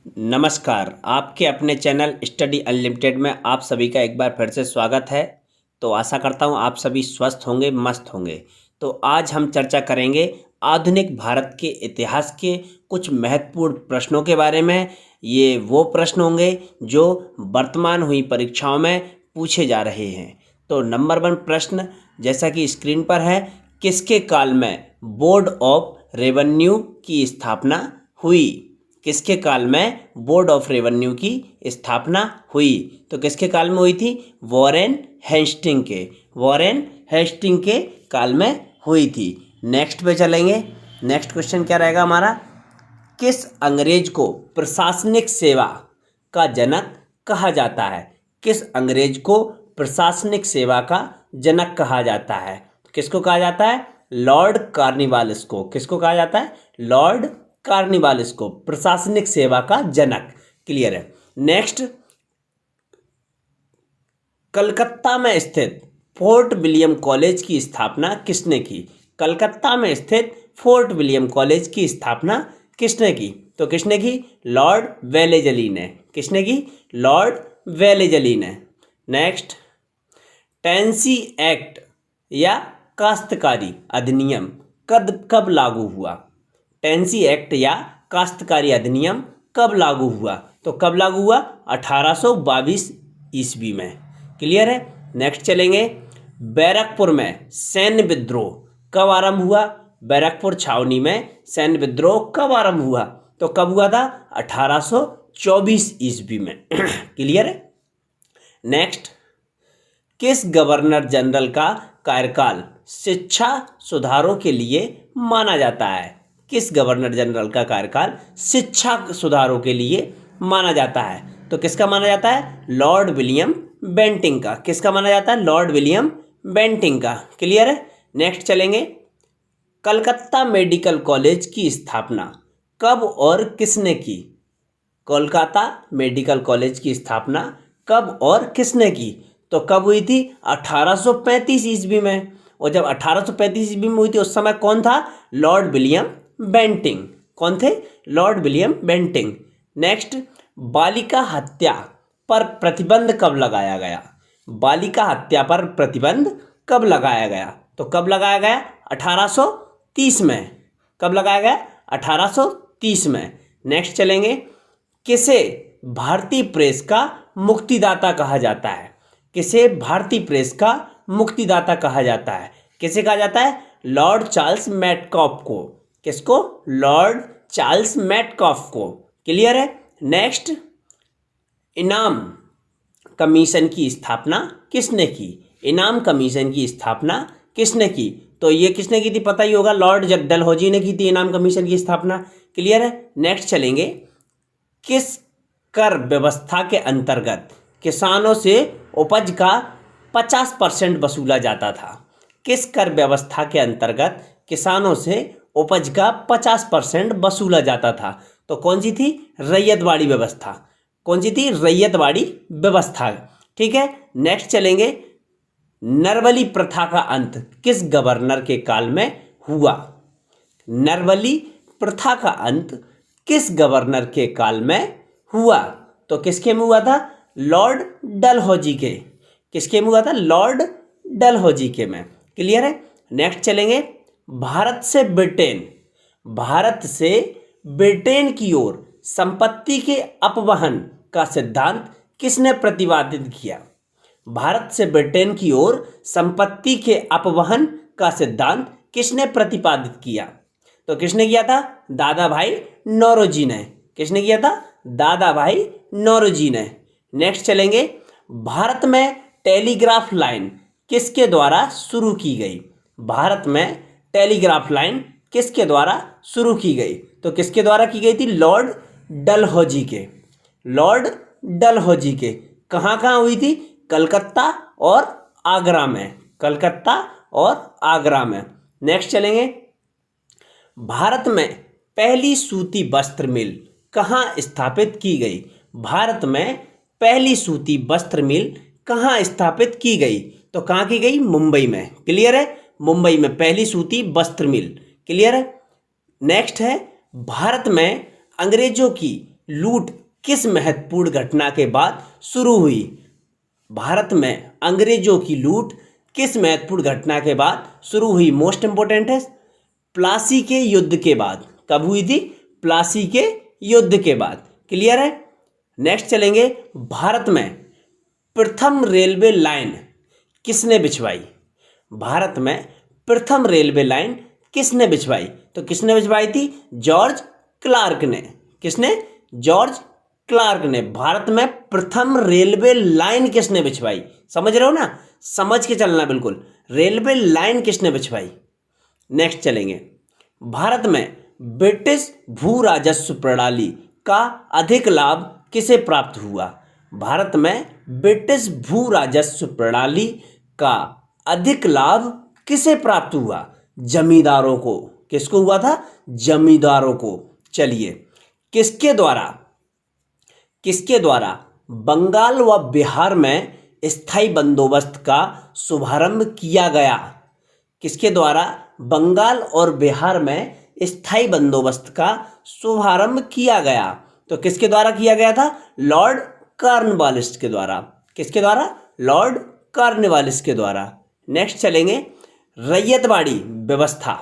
नमस्कार। आपके अपने चैनल स्टडी अनलिमिटेड में आप सभी का एक बार फिर से स्वागत है। तो आशा करता हूँ आप सभी स्वस्थ होंगे, मस्त होंगे। तो आज हम चर्चा करेंगे आधुनिक भारत के इतिहास के कुछ महत्वपूर्ण प्रश्नों के बारे में। ये वो प्रश्न होंगे जो वर्तमान हुई परीक्षाओं में पूछे जा रहे हैं। तो नंबर 1 प्रश्न जैसा कि स्क्रीन पर है, किसके काल में बोर्ड ऑफ रेवेन्यू की स्थापना हुई? किसके काल में बोर्ड ऑफ रेवेन्यू की स्थापना हुई? तो किसके काल में हुई थी? वॉरेन हेस्टिंग के। वॉरेन हेस्टिंग के काल में हुई थी। नेक्स्ट पे चलेंगे। नेक्स्ट क्वेश्चन क्या रहेगा हमारा? किस अंग्रेज को प्रशासनिक सेवा का जनक कहा जाता है? किस अंग्रेज को प्रशासनिक सेवा का जनक कहा जाता है? किसको कहा जाता है? लॉर्ड कॉर्नवालिस को। किसको कहा जाता है? लॉर्ड कॉर्नवालिस को प्रशासनिक सेवा का जनक। क्लियर है। नेक्स्ट, कलकत्ता में स्थित फोर्ट विलियम कॉलेज की स्थापना किसने की? कलकत्ता में स्थित फोर्ट विलियम कॉलेज की स्थापना किसने की? तो किसने की? लॉर्ड वेलेजली ने। किसने की? लॉर्ड वेलेजली ने। नेक्स्ट, टेनेसी एक्ट या काश्तकारी अधिनियम कब लागू हुआ? टेनेसी एक्ट या काश्तकारी अधिनियम कब लागू हुआ? तो कब लागू हुआ? 1822 ईस्वी में। क्लियर है। नेक्स्ट चलेंगे, बैरकपुर में सैन्य विद्रोह कब आरंभ हुआ? बैरकपुर छावनी में सैन्य विद्रोह कब आरंभ हुआ? तो कब हुआ था? 1824 ईस्वी में। क्लियर है। नेक्स्ट, किस गवर्नर जनरल का कार्यकाल शिक्षा सुधारों के लिए माना जाता है? किस गवर्नर जनरल का कार्यकाल शिक्षा सुधारों के लिए माना जाता है? तो किसका माना जाता है? लॉर्ड विलियम बेंटिंग का। किसका माना जाता है? लॉर्ड विलियम बेंटिंग का। क्लियर है। नेक्स्ट चलेंगे, कलकत्ता मेडिकल कॉलेज की स्थापना कब और किसने की? कोलकाता मेडिकल कॉलेज की स्थापना कब और किसने की? तो कब हुई थी? 1835 ईस्वी में। और जब 1835 ईस्वी में हुई थी उस समय कौन था? Lord William Bentinck. कौन थे? Lord William Bentinck. नेक्स्ट, बालिका हत्या पर प्रतिबंध कब लगाया गया? बालिका हत्या पर प्रतिबंध कब लगाया गया? तो कब लगाया गया? 1830 में। कब लगाया गया? 1830 में। नेक्स्ट चलेंगे, किसे भारतीय प्रेस का मुक्तिदाता कहा जाता है? किसे भारतीय प्रेस का मुक्तिदाता कहा जाता है? किसे कहा जाता है? लॉर्ड चार्ल्स मेटकॉफ को। किसको? लॉर्ड चार्ल्स मेटकॉफ को। क्लियर है। नेक्स्ट, इनाम कमीशन की स्थापना किसने की? इनाम कमीशन की स्थापना किसने की? तो ये किसने की थी? पता ही होगा, लॉर्ड डलहौजी ने की थी इनाम कमीशन की स्थापना। क्लियर है। नेक्स्ट चलेंगे, किस कर व्यवस्था के अंतर्गत किसानों से उपज का 50% वसूला जाता था? किस कर व्यवस्था के अंतर्गत किसानों से उपज का 50% वसूला जाता था? तो कौन सी थी? रैयतवाड़ी व्यवस्था। कौन सी थी? रैयतवाड़ी व्यवस्था। ठीक है। नेक्स्ट चलेंगे, नरवली प्रथा का अंत किस गवर्नर के काल में हुआ? नरवली प्रथा का अंत किस गवर्नर के काल में हुआ? तो किसके में हुआ था? लॉर्ड डलहौजी के। किसके में हुआ था? लॉर्ड डलहौजी के में। क्लियर है। नेक्स्ट चलेंगे, भारत से ब्रिटेन की ओर संपत्ति के अपवहन का सिद्धांत किसने प्रतिपादित किया? भारत से ब्रिटेन की ओर संपत्ति के अपवहन का सिद्धांत किसने प्रतिपादित किया? तो किसने किया था? दादा भाई नौरोजी ने। किसने किया था? दादा भाई नौरोजी ने। नेक्स्ट चलेंगे, भारत में टेलीग्राफ लाइन किसके द्वारा शुरू की गई? भारत में टेलीग्राफ लाइन किसके द्वारा शुरू की गई? तो किसके द्वारा की गई थी? लॉर्ड डलहौजी के। लॉर्ड डलहौजी के। कहाँ कहाँ हुई थी? कलकत्ता और आगरा में। कलकत्ता और आगरा में। नेक्स्ट चलेंगे, भारत में पहली सूती वस्त्र मिल कहाँ स्थापित की गई? भारत में पहली सूती वस्त्र मिल कहाँ स्थापित की गई? तो कहाँ की गई? मुंबई में। क्लियर है। मुंबई में पहली सूती वस्त्र मिल। क्लियर है। नेक्स्ट है, भारत में अंग्रेजों की लूट किस महत्वपूर्ण घटना के बाद शुरू हुई? भारत में अंग्रेजों की लूट किस महत्वपूर्ण घटना के बाद शुरू हुई? मोस्ट इंपोर्टेंट है, प्लासी के युद्ध के बाद। कब हुई थी? प्लासी के युद्ध के बाद। क्लियर है? नेक्स्ट चलेंगे, भारत में प्रथम रेलवे लाइन किसने बिछवाई? भारत में प्रथम रेलवे लाइन किसने बिछवाई? तो किसने बिछवाई थी? जॉर्ज क्लार्क ने। किसने? जॉर्ज क्लार्क ने। भारत में प्रथम रेलवे लाइन किसने बिछवाई? समझ रहे हो ना? समझ के चलना बिल्कुल। रेलवे लाइन किसने बिछवाई? नेक्स्ट चलेंगे, भारत में ब्रिटिश भू राजस्व प्रणाली का अधिक लाभ किसे प्राप्त हुआ? भारत में ब्रिटिश भू राजस्व प्रणाली का अधिक लाभ किसे प्राप्त हुआ? जमींदारों को। किसको हुआ था? जमींदारों को। चलिए, किसके द्वारा बंगाल व बिहार में स्थायी बंदोबस्त का शुभारंभ किया गया? किसके द्वारा बंगाल और बिहार में स्थायी बंदोबस्त का शुभारंभ किया गया? तो किसके द्वारा किया गया था? लॉर्ड कॉर्नवालिस के द्वारा। किसके द्वारा? लॉर्ड कॉर्नवालिस के द्वारा। नेक्स्ट चलेंगे, रैयतवाड़ी व्यवस्था।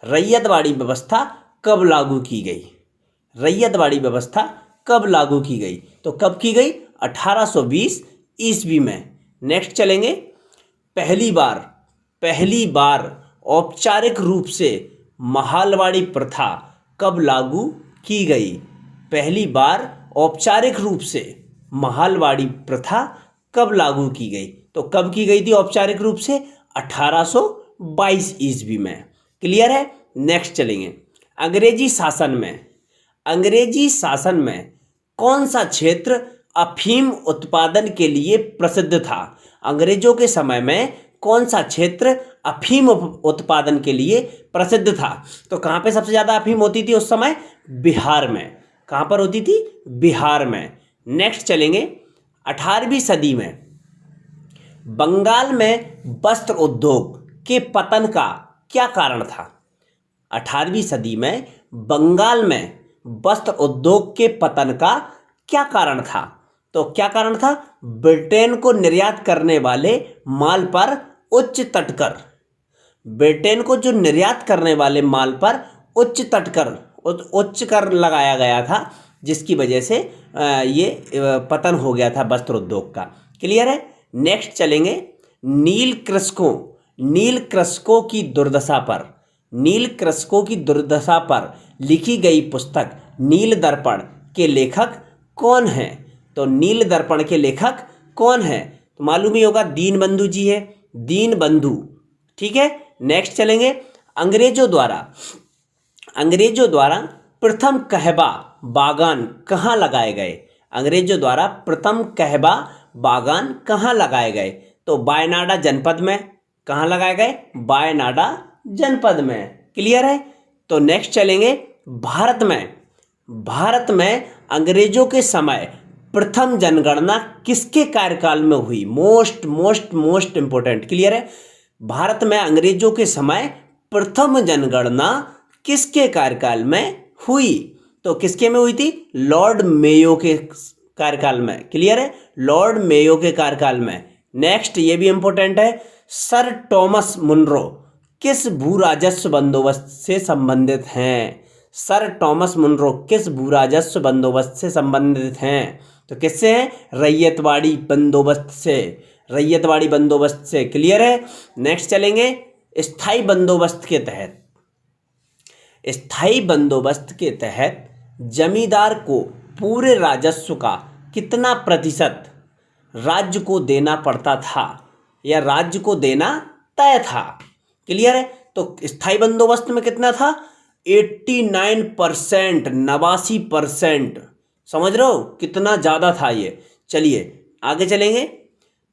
रैयतवाड़ी व्यवस्था कब लागू की गई? रैयतवाड़ी व्यवस्था कब लागू की गई? तो कब की गई? 1820 ईस्वी में। नेक्स्ट चलेंगे, पहली बार औपचारिक रूप से महालवाड़ी प्रथा कब लागू की गई? पहली बार औपचारिक रूप से महालवाड़ी प्रथा कब लागू की गई? तो कब की गई थी औपचारिक रूप से? 1822 ईस्वी में। क्लियर है? नेक्स्ट चलेंगे, अंग्रेजी शासन में कौन सा क्षेत्र अफीम उत्पादन के लिए प्रसिद्ध था? अंग्रेजों के समय में कौन सा क्षेत्र अफीम उत्पादन के लिए प्रसिद्ध था? तो कहाँ पे सबसे ज़्यादा अफीम होती थी उस समय? बिहार में। कहाँ पर होती थी? बिहार में। नेक्स्ट चलेंगे, 18वीं सदी में बंगाल में वस्त्र उद्योग के पतन का क्या कारण था? 18वीं सदी में बंगाल में वस्त्र उद्योग के पतन का क्या कारण था? तो क्या कारण था? ब्रिटेन को निर्यात करने वाले माल पर उच्च तटकर। ब्रिटेन को जो निर्यात करने वाले माल पर उच्च कर लगाया गया था, जिसकी वजह से ये पतन हो गया था वस्त्र उद्योग का। क्लियर है? नेक्स्ट चलेंगे, नील कृषकों की दुर्दशा पर लिखी गई पुस्तक नील दर्पण के लेखक कौन हैं? तो नील दर्पण के लेखक कौन हैं? तो मालूम ही होगा, दीनबंधु जी है। दीनबंधु। ठीक है? नेक्स्ट चलेंगे, अंग्रेजों द्वारा प्रथम कहवा बागान कहाँ लगाए गए? अंग्रेजों द्वारा प्रथम कहवा बागान कहाँ लगाए गए? तो वायनाड जनपद में। कहाँ लगाए गए? वायनाड जनपद में। क्लियर है? तो नेक्स्ट चलेंगे, भारत में अंग्रेजों के समय प्रथम जनगणना किसके कार्यकाल में हुई? Most important. क्लियर है? भारत में अंग्रेजों के समय प्रथम जनगणना किसके कार्यकाल में हुई? तो किसके में हुई थी? लॉर्ड मेयो के कार्यकाल में। क्लियर है? लॉर्ड मेयो के कार्यकाल में। नेक्स्ट, ये भी इंपोर्टेंट है, सर टॉमस मुनरो किस भू राजस्व बंदोबस्त से संबंधित हैं? सर टॉमस मुनरो किस भू राजस्व बंदोबस्त से संबंधित हैं? तो किससे हैं? रैयतवाड़ी बंदोबस्त से। क्लियर है? नेक्स्ट चलेंगे, स्थायी बंदोबस्त के तहत जमींदार को पूरे राजस्व का कितना प्रतिशत राज्य को देना पड़ता था या राज्य को देना तय था? क्लियर है? तो स्थायी बंदोबस्त में कितना था? 89%, 89%। समझ रहे हो कितना ज़्यादा था ये? चलिए आगे चलेंगे,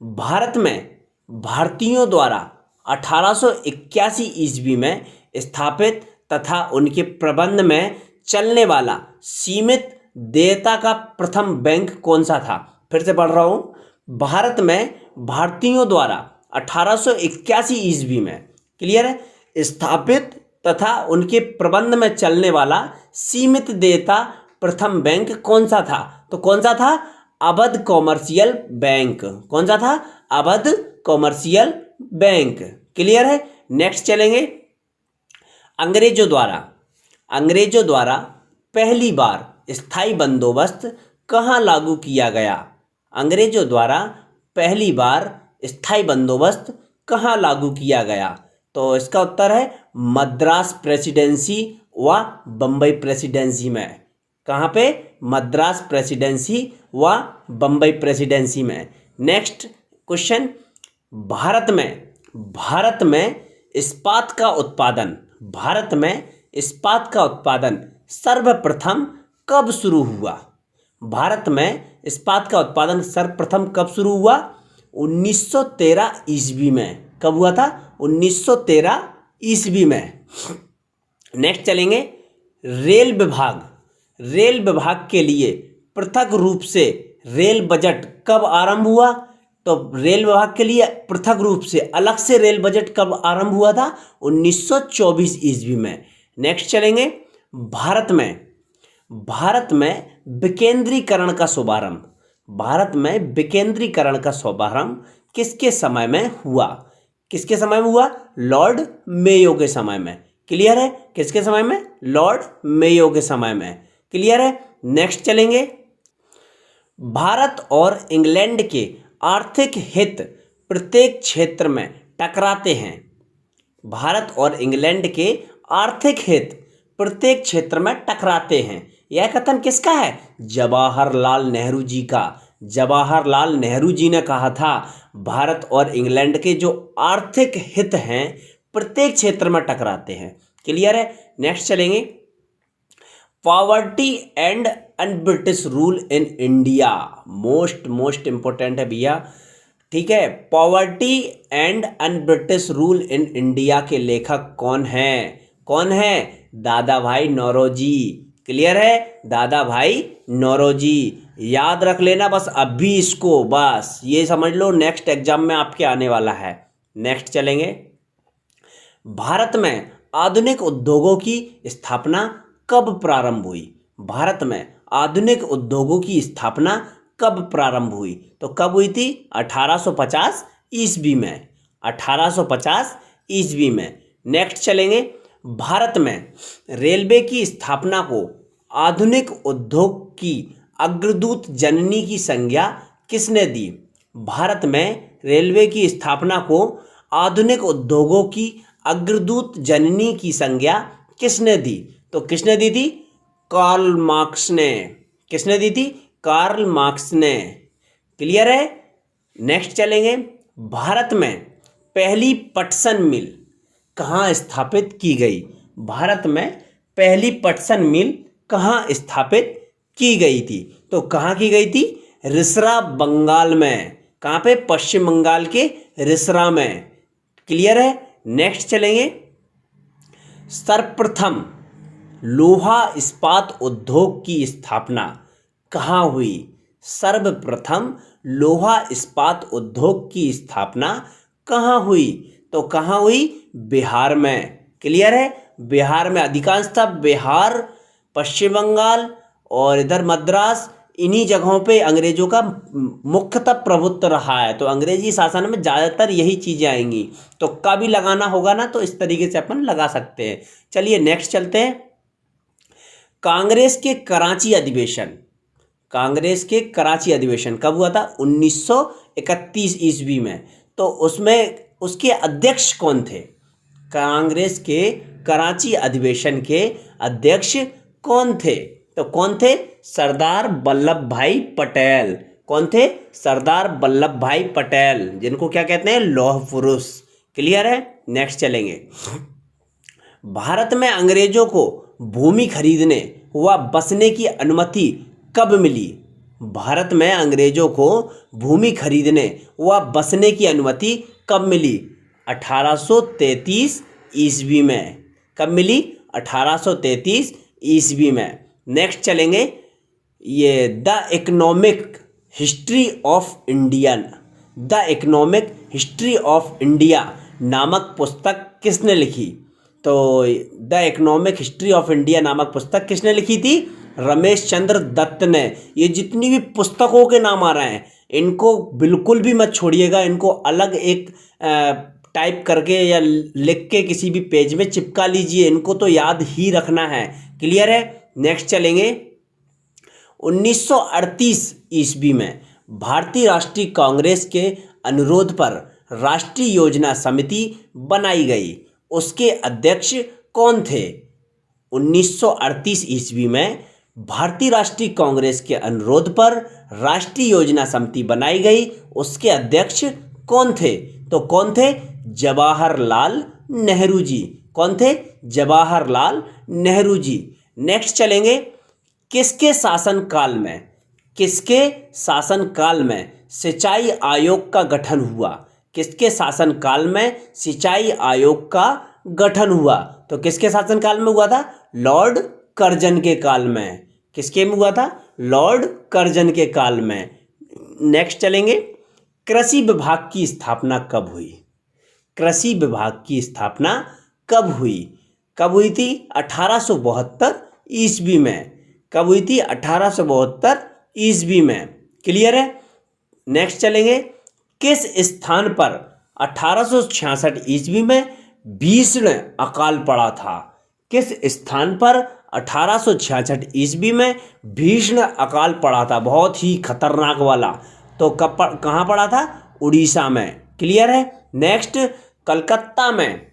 भारत में भारतीयों द्वारा 1881 ईस्वी में स्थापित तथा उनके प्रबंध में चलने वाला सीमित देयता का प्रथम बैंक कौन सा था? फिर से पढ़ रहा हूँ, भारत में भारतीयों द्वारा 1881 ईस्वी में, क्लियर है, स्थापित तथा उनके प्रबंध में चलने वाला सीमित देयता प्रथम बैंक कौन सा था? तो कौन सा था? Awadh commercial bank. कौन सा था? Awadh commercial bank. क्लियर है? नेक्स्ट चलेंगे। अंग्रेजों द्वारा पहली बार स्थायी बंदोबस्त कहाँ लागू किया गया? अंग्रेजों द्वारा पहली बार स्थायी बंदोबस्त कहाँ लागू किया गया? तो इसका उत्तर है मद्रास प्रेसिडेंसी व बम्बई प्रेसिडेंसी में। कहाँ पे? मद्रास प्रेसिडेंसी व बम्बई प्रेसिडेंसी में। नेक्स्ट क्वेश्चन, भारत में इस्पात का उत्पादन सर्वप्रथम कब शुरू हुआ? भारत में इस्पात का उत्पादन सर्वप्रथम कब शुरू हुआ? 1913 ईस्वी में। कब हुआ था? 1913 ईस्वी में। नेक्स्ट चलेंगे, रेल विभाग के लिए पृथक रूप से रेल बजट कब आरंभ हुआ? तो रेल विभाग के लिए पृथक रूप से अलग से रेल बजट कब आरंभ हुआ था? 1924 ईस्वी में। नेक्स्ट चलेंगे, भारत में विकेंद्रीकरण का शुभारंभ किसके समय में हुआ? किसके समय में हुआ? लॉर्ड मेयो के समय में। क्लियर है? किसके समय में? लॉर्ड मेयो के समय में। क्लियर है? नेक्स्ट चलेंगे, भारत और इंग्लैंड के आर्थिक हित प्रत्येक क्षेत्र में टकराते हैं। भारत और इंग्लैंड के आर्थिक हित प्रत्येक क्षेत्र में टकराते हैं। यह कथन किसका है? जवाहरलाल नेहरू जी का। जवाहरलाल नेहरू जी ने कहा था भारत और इंग्लैंड के जो आर्थिक हित हैं प्रत्येक क्षेत्र में टकराते हैं। क्लियर है? नेक्स्ट चलेंगे, poverty and un-British rule in India. Most important है भैया। ठीक है, poverty and un-British rule in India के लेखक कौन है? दादा भाई नौरोजी। क्लियर है? दादा भाई नौरोजी। याद रख लेना बस अभी इसको, बस ये समझ लो, नेक्स्ट एग्जाम में आपके आने वाला है। नेक्स्ट चलेंगे, भारत में आधुनिक उद्योगों की स्थापना कब प्रारंभ हुई? भारत में आधुनिक उद्योगों की स्थापना कब प्रारंभ हुई? तो कब हुई थी? 1850 ईस्वी में। 1850 ईस्वी में। नेक्स्ट चलेंगे, भारत में रेलवे की स्थापना को आधुनिक उद्योग की अग्रदूत जननी की संज्ञा किसने दी? भारत में रेलवे की स्थापना को आधुनिक उद्योगों की अग्रदूत जननी की संज्ञा किसने दी? तो किसने दी थी? कार्ल मार्क्स ने। किसने दी थी? कार्ल मार्क्स ने। क्लियर है? नेक्स्ट चलेंगे, भारत में पहली पटसन मिल कहाँ स्थापित की गई? भारत में पहली पटसन मिल कहाँ स्थापित की गई थी? तो कहाँ की गई थी? रिसरा, बंगाल में। कहाँ पे? पश्चिम बंगाल के रिसरा में। क्लियर है? नेक्स्ट चलेंगे, सर्वप्रथम लोहा इस्पात उद्योग की स्थापना कहाँ हुई? सर्वप्रथम लोहा इस्पात उद्योग की स्थापना कहाँ हुई? तो कहाँ हुई? बिहार में। क्लियर है? बिहार में। अधिकांशतः बिहार, पश्चिम बंगाल और इधर मद्रास, इन्हीं जगहों पे अंग्रेजों का मुख्यतः प्रभुत्व रहा है। तो अंग्रेजी शासन में ज़्यादातर यही चीज़ें आएंगी। तो का भी लगाना होगा ना, तो इस तरीके से अपन लगा सकते हैं। चलिए नेक्स्ट चलते हैं, कांग्रेस के कराची अधिवेशन कब हुआ था? 1931 ईस्वी में। तो उसमें उसके अध्यक्ष कौन थे? कांग्रेस के कराची अधिवेशन के अध्यक्ष कौन थे? तो कौन थे? सरदार वल्लभ भाई पटेल। कौन थे? सरदार वल्लभ भाई पटेल, जिनको क्या कहते हैं? लौह पुरुष। क्लियर है? नेक्स्ट चलेंगे, भारत में अंग्रेजों को भूमि खरीदने व बसने की अनुमति कब मिली? भारत में अंग्रेजों को भूमि खरीदने व बसने की अनुमति कब मिली? 1833 ईस्वी में। कब मिली? 1833 ईस्वी में। नेक्स्ट चलेंगे, ये the economic history of India नामक पुस्तक किसने लिखी? तो the economic history of India नामक पुस्तक किसने लिखी थी? रमेश चंद्र दत्त ने। ये जितनी भी पुस्तकों के नाम आ रहे हैं इनको बिल्कुल भी मत छोड़िएगा, इनको अलग एक टाइप करके या लिख के किसी भी पेज में चिपका लीजिए, इनको तो याद ही रखना है। क्लियर है। नेक्स्ट चलेंगे। 1938 ईस्वी में भारतीय राष्ट्रीय कांग्रेस के अनुरोध पर राष्ट्रीय योजना समिति बनाई गई, उसके अध्यक्ष कौन थे? 1938 ईस्वी में भारतीय राष्ट्रीय कांग्रेस के अनुरोध पर राष्ट्रीय योजना समिति बनाई गई, उसके अध्यक्ष कौन थे? तो कौन थे? जवाहरलाल नेहरू जी। कौन थे? जवाहरलाल नेहरू जी। नेक्स्ट चलेंगे। किसके शासनकाल में, किसके शासनकाल में सिंचाई आयोग का गठन हुआ? किसके शासनकाल में सिंचाई आयोग का गठन हुआ? तो किसके शासनकाल में हुआ था? लॉर्ड कर्जन के काल में। किसके में हुआ था? लॉर्ड कर्जन के काल में। नेक्स्ट चलेंगे। कृषि विभाग की स्थापना कब हुई? कृषि विभाग की स्थापना कब हुई? कब हुई थी? 1872 ईस्वी में। कब हुई थी? 1872 ईस्वी में। क्लियर है। नेक्स्ट चलेंगे। किस स्थान पर 1866 ईस्वी में भीषण अकाल पड़ा था? किस स्थान पर 1866 ईस्वी में भीषण अकाल पड़ा था? बहुत ही खतरनाक वाला। तो कहाँ पड़ा था? उड़ीसा में। क्लियर है। नेक्स्ट। कलकत्ता में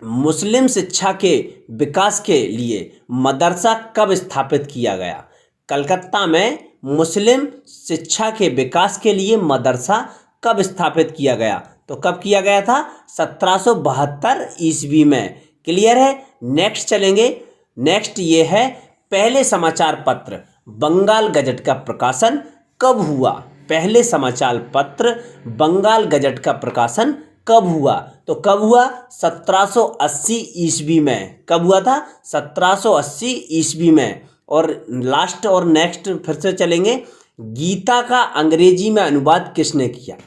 मुस्लिम शिक्षा के विकास के लिए मदरसा कब स्थापित किया गया? कलकत्ता में मुस्लिम शिक्षा के विकास के लिए मदरसा कब स्थापित किया गया? तो कब किया गया था? 1772 ईस्वी में। क्लियर है। नेक्स्ट चलेंगे। नेक्स्ट ये है, पहले समाचार पत्र बंगाल गजट का प्रकाशन कब हुआ? पहले समाचार पत्र बंगाल गजट का प्रकाशन कब हुआ? तो कब हुआ? 1780 ईस्वी में। कब हुआ था? 1780 ईस्वी में। और लास्ट और नेक्स्ट फिर से चलेंगे। गीता का अंग्रेजी में अनुवाद किसने किया?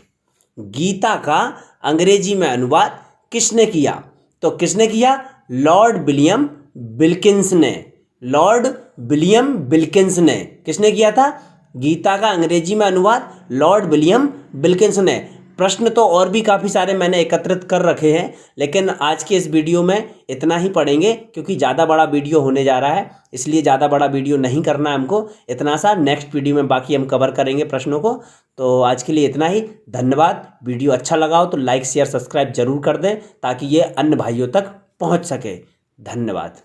गीता का अंग्रेजी में अनुवाद किसने किया? तो किसने किया? लॉर्ड विलियम विल्किंस ने। लॉर्ड विलियम विल्किंस ने। किसने किया था? गीता का अंग्रेजी में अनुवाद लॉर्ड विलियम विल्किंस ने। प्रश्न तो और भी काफ़ी सारे मैंने एकत्रित कर रखे हैं, लेकिन आज के इस वीडियो में इतना ही पढ़ेंगे क्योंकि ज़्यादा बड़ा वीडियो होने जा रहा है, इसलिए ज़्यादा बड़ा वीडियो नहीं करना है हमको। इतना सा नेक्स्ट वीडियो में बाकी हम कवर करेंगे प्रश्नों को। तो आज के लिए इतना ही। धन्यवाद। वीडियो अच्छा लगा हो तो लाइक शेयर सब्सक्राइब जरूर कर दें ताकि ये अन्य भाइयों तक पहुँच सके। धन्यवाद।